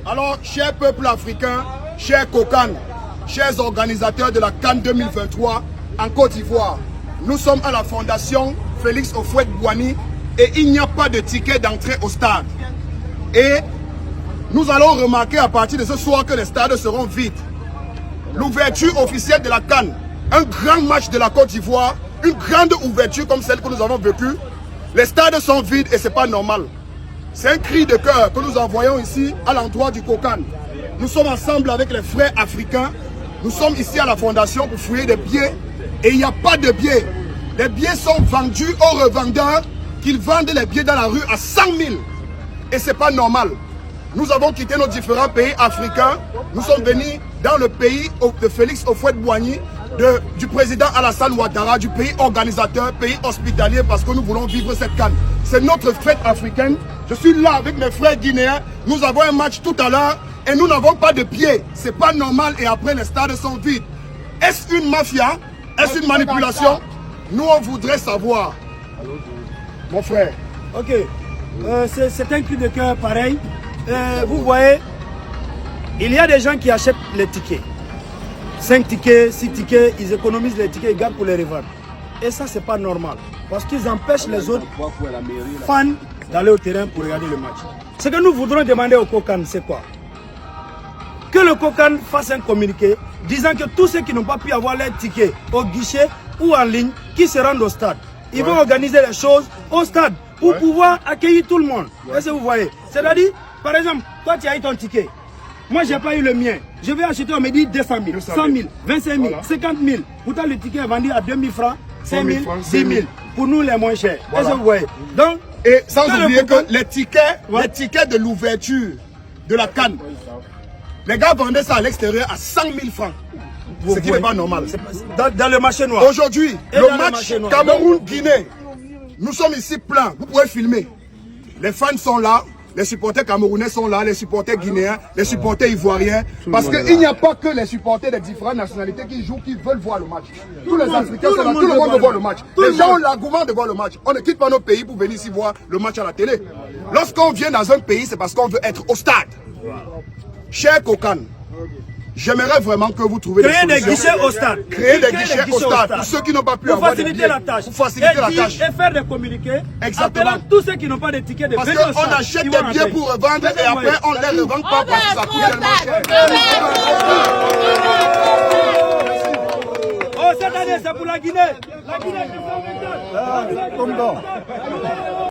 Alors, chers peuples africains, chers Kokan, chers organisateurs de la CAN 2023 en Côte d'Ivoire, nous sommes à la fondation Félix Houphouët-Boigny et il n'y a pas de ticket d'entrée au stade. Et nous allons remarquer à partir de ce soir que les stades seront vides. L'ouverture officielle de la CAN, un grand match de la Côte d'Ivoire, une grande ouverture comme celle que nous avons vécue. Les stades sont vides et ce n'est pas normal. C'est un cri de cœur que nous envoyons ici à l'endroit du Kokan. Nous sommes ensemble avec les frères africains. Nous sommes ici à la fondation pour fouiller des billets et il n'y a pas de billets. Les billets sont vendus aux revendeurs qu'ils vendent les billets dans la rue à 100 000. Et ce n'est pas normal. Nous avons quitté nos différents pays africains. Nous sommes venus dans le pays de Félix Houphouët-Boigny, du président Alassane Ouattara, du pays organisateur, pays hospitalier, parce que nous voulons vivre cette CAN. C'est notre fête africaine. Je suis là avec mes frères guinéens. Nous avons un match tout à l'heure et nous n'avons pas de pied. C'est pas normal et après les stades sont vides. Est-ce une mafia? Est-ce une manipulation? Nous on voudrait savoir. Mon frère. Ok. C'est un cri de cœur pareil. Vous voyez, il y a des gens qui achètent les tickets. 5 tickets, 6 tickets, ils économisent les tickets, ils gardent pour les revendre. Et ça, c'est pas normal. Parce qu'ils empêchent les autres fans d'aller au terrain pour regarder le match. Ce que nous voudrons demander au Kokan, c'est quoi? Que le Kokan fasse un communiqué disant que tous ceux qui n'ont pas pu avoir leur ticket au guichet ou en ligne, qui se rendent au stade. Ils vont organiser les choses au stade pour pouvoir accueillir tout le monde. Est-ce que vous voyez? C'est-à-dire, par exemple, toi tu as eu ton ticket. Moi, je n'ai pas eu le mien. Je vais acheter, on me dit 200 000, 100 000, 25 000, voilà. 50 000. Pourtant, le ticket est vendu à 2 000 francs, 5 000, 10 000. Pour nous, les moins chers. Voilà. Est-ce que vous voyez? Donc, et sans oublier que les tickets de l'ouverture de la CAN, les gars vendaient ça à l'extérieur à 100 000 francs. Ce qui n'est pas normal. Dans le marché noir. Aujourd'hui, le match Cameroun-Guinée, nous sommes ici pleins. Vous pouvez filmer. Les fans sont là. Les supporters camerounais sont là, les supporters guinéens, les supporters ivoiriens. Parce qu'il n'y a pas que les supporters des différentes nationalités qui jouent, qui veulent voir le match. Tous les Africains sont là, tout le monde veut voir le match. Les gens ont l'argument de voir le match. On ne quitte pas nos pays pour venir ici voir le match à la télé. Lorsqu'on vient dans un pays, c'est parce qu'on veut être au stade. Cher Kokan, j'aimerais vraiment que vous trouviez des guichets au stade. Créer des guichets au stade. Pour ceux qui n'ont pas pu avoir des billets. Pour faciliter la tâche. Et faire des communiqués. Exactement. Tous ceux qui n'ont pas de tickets de venir au stade. Parce qu'on achète des billets pour revendre et après on ne les revend pas parce que ça coûte tellement cher. Oh, cette année, c'est pour la Guinée. La Guinée, c'est 124.